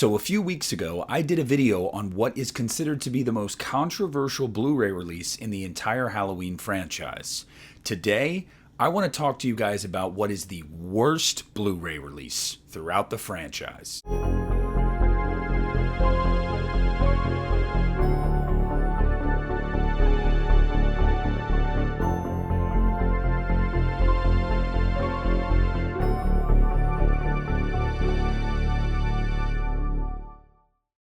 So a few weeks ago, I did a video on what is considered to be the most controversial Blu-ray release in the entire Halloween franchise. Today, I want to talk to you guys about what is the worst Blu-ray release throughout the franchise.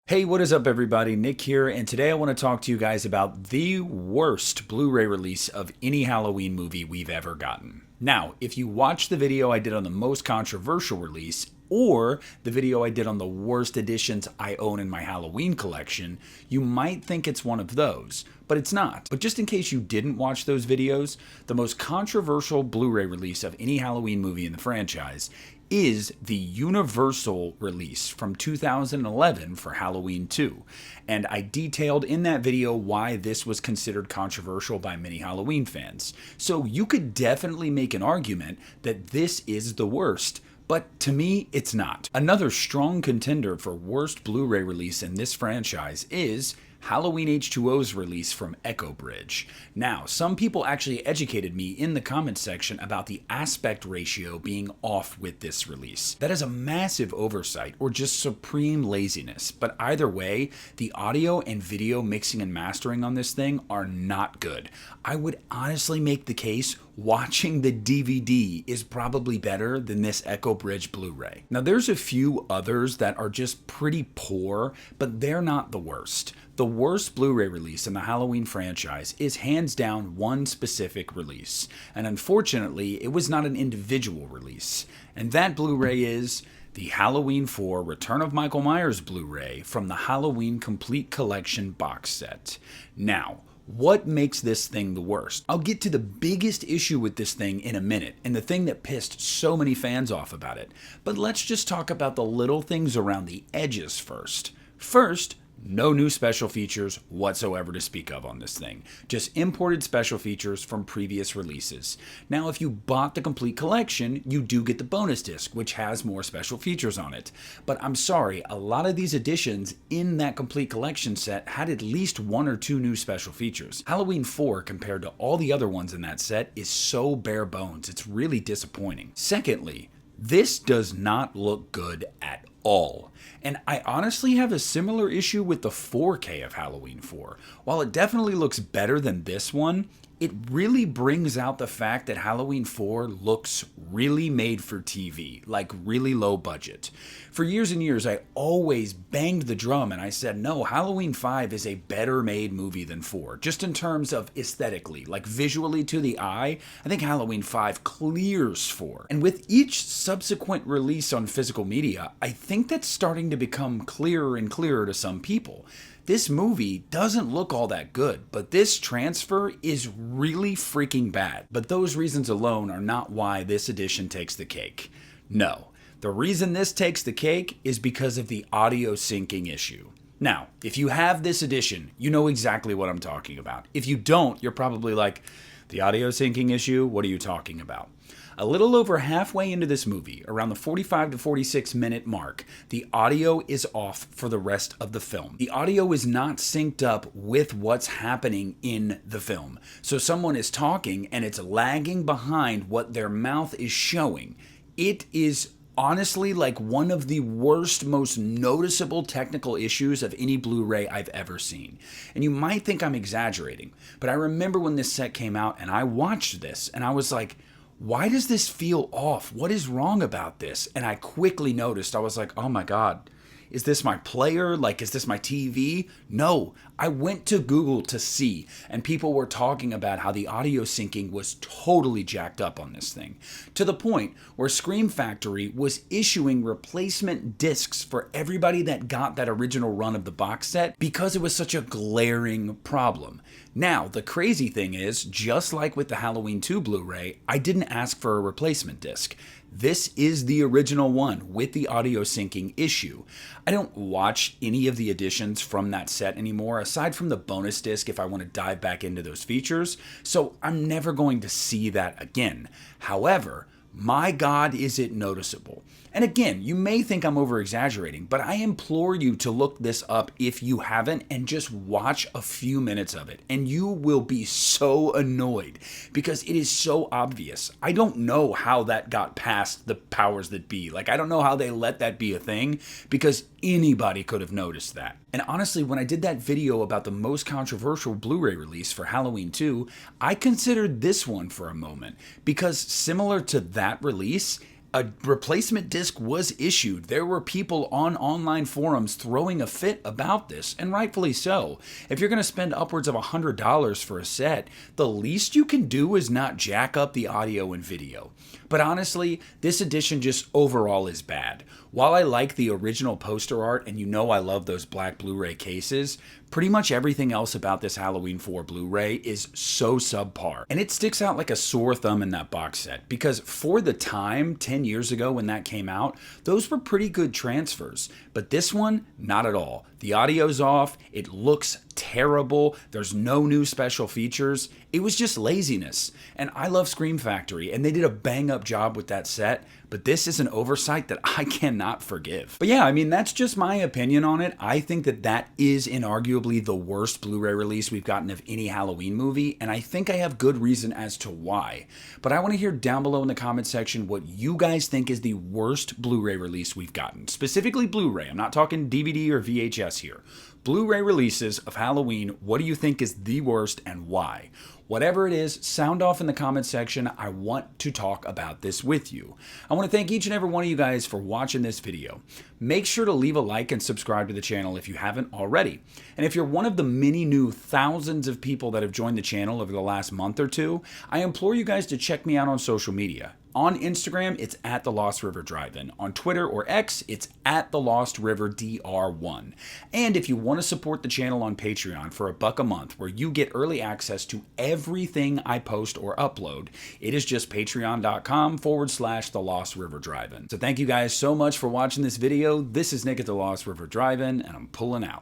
Hey, what is up everybody? Nick here, and today I want to talk to you guys about the worst Blu-ray release of any Halloween movie we've ever gotten. Now, if you watch the video I did on the most controversial release, or the video I did on the worst editions I own in my Halloween collection, you might think it's one of those, but it's not. But just in case you didn't watch those videos, the most controversial Blu-ray release of any Halloween movie in the franchise is the Universal release from 2011 for Halloween 2. And I detailed in that video why this was considered controversial by many Halloween fans. So you could definitely make an argument that this is the worst, but to me, it's not. Another strong contender for worst Blu-ray release in this franchise is Halloween H2O's release from Echo Bridge. Now, some people actually educated me in the comments section about the aspect ratio being off with this release. That is a massive oversight or just supreme laziness, but either way, the audio and video mixing and mastering on this thing are not good. I would honestly make the case watching the DVD is probably better than this Echo Bridge Blu-ray. Now, there's a few others that are just pretty poor, but they're not the worst. The worst Blu-ray release in the Halloween franchise is hands down one specific release, and unfortunately, it was not an individual release. And that Blu-ray is the Halloween 4 Return of Michael Myers Blu-ray from the Halloween Complete Collection box set. Now, what makes this thing the worst? I'll get to the biggest issue with this thing in a minute, and the thing that pissed so many fans off about it. But let's just talk about the little things around the edges first. First, no new special features whatsoever to speak of on this thing. Just imported special features from previous releases. Now, if you bought the complete collection, you do get the bonus disc, which has more special features on it. But I'm sorry, a lot of these editions in that complete collection set had at least one or two new special features. Halloween 4, compared to all the other ones in that set, is so bare bones. It's really disappointing. Secondly, this does not look good at all. And I honestly have a similar issue with the 4K of Halloween 4. While it definitely looks better than this one, it really brings out the fact that Halloween 4 looks really made for TV, like really low budget. For years and years, I always banged the drum and I said, no, Halloween 5 is a better made movie than 4, just in terms of aesthetically, like visually to the eye. I think Halloween 5 clears 4. And with each subsequent release on physical media, I think that's starting to become clearer and clearer to some people. This movie doesn't look all that good, but this transfer is really freaking bad. But those reasons alone are not why this edition takes the cake. No, the reason this takes the cake is because of the audio syncing issue. Now, if you have this edition, you know exactly what I'm talking about. If you don't, you're probably like, the audio syncing issue? What are you talking about? A little over halfway into this movie, around the 45 to 46 minute mark, the audio is off for the rest of the film. The audio is not synced up with what's happening in the film. So someone is talking and it's lagging behind what their mouth is showing. It is honestly like one of the worst, most noticeable technical issues of any Blu-ray I've ever seen. And you might think I'm exaggerating, but I remember when this set came out and I watched this and I was like, why does this feel off? What is wrong about this? And I quickly noticed, I was like, oh my God, is this my player? Like, is this my TV? No, I went to Google to see, and people were talking about how the audio syncing was totally jacked up on this thing, to the point where Scream Factory was issuing replacement discs for everybody that got that original run of the box set because it was such a glaring problem. Now, the crazy thing is, just like with the Halloween 2 Blu-ray, I didn't ask for a replacement disc. This is the original one with the audio syncing issue. I don't watch any of the editions from that set anymore, aside from the bonus disc if I want to dive back into those features, so I'm never going to see that again. However, My God, is it noticeable. And again, you may think I'm over exaggerating, but I implore you to look this up if you haven't and just watch a few minutes of it. And you will be so annoyed because it is so obvious. I don't know how that got past the powers that be. Like, I don't know how they let that be a thing because anybody could have noticed that. And honestly, when I did that video about the most controversial Blu-ray release for Halloween 2, I considered this one for a moment because similar to that release, a replacement disc was issued. There were people on online forums throwing a fit about this, and rightfully so. If you're going to spend upwards of $100 for a set, the least you can do is not jack up the audio and video. But honestly, this edition just overall is bad. While I like the original poster art, and you know I love those black Blu-ray cases, pretty much everything else about this Halloween 4 Blu-ray is so subpar. And it sticks out like a sore thumb in that box set, because for the time, 10 years ago when that came out, those were pretty good transfers. But this one, not at all. The audio's off, it looks terrible, there's no new special features. It was just laziness. And I love Scream Factory, and they did a bang-up job with that set, but this is an oversight that I cannot forgive. But yeah, I mean, that's just my opinion on it. I think that that is inarguably the worst Blu-ray release we've gotten of any Halloween movie, and I think I have good reason as to why. But I want to hear down below in the comment section what you guys think is the worst Blu-ray release we've gotten. Specifically Blu-ray, I'm not talking DVD or VHS here. Blu-ray releases of Halloween, what do you think is the worst and why? Whatever it is, sound off in the comment section. I want to talk about this with you. I want to thank each and every one of you guys for watching this video. Make sure to leave a like and subscribe to the channel if you haven't already. And if you're one of the many new thousands of people that have joined the channel over the last month or two, I implore you guys to check me out on social media. On Instagram, it's at The Lost River Drive-In. On Twitter or X, it's at The Lost River DR1. And if you want to support the channel on Patreon for $1 a month, where you get early access to everything I post or upload, it is just patreon.com/The Lost River Drive-In. So thank you guys so much for watching this video. This is Nick at The Lost River Drive-In, and I'm pulling out.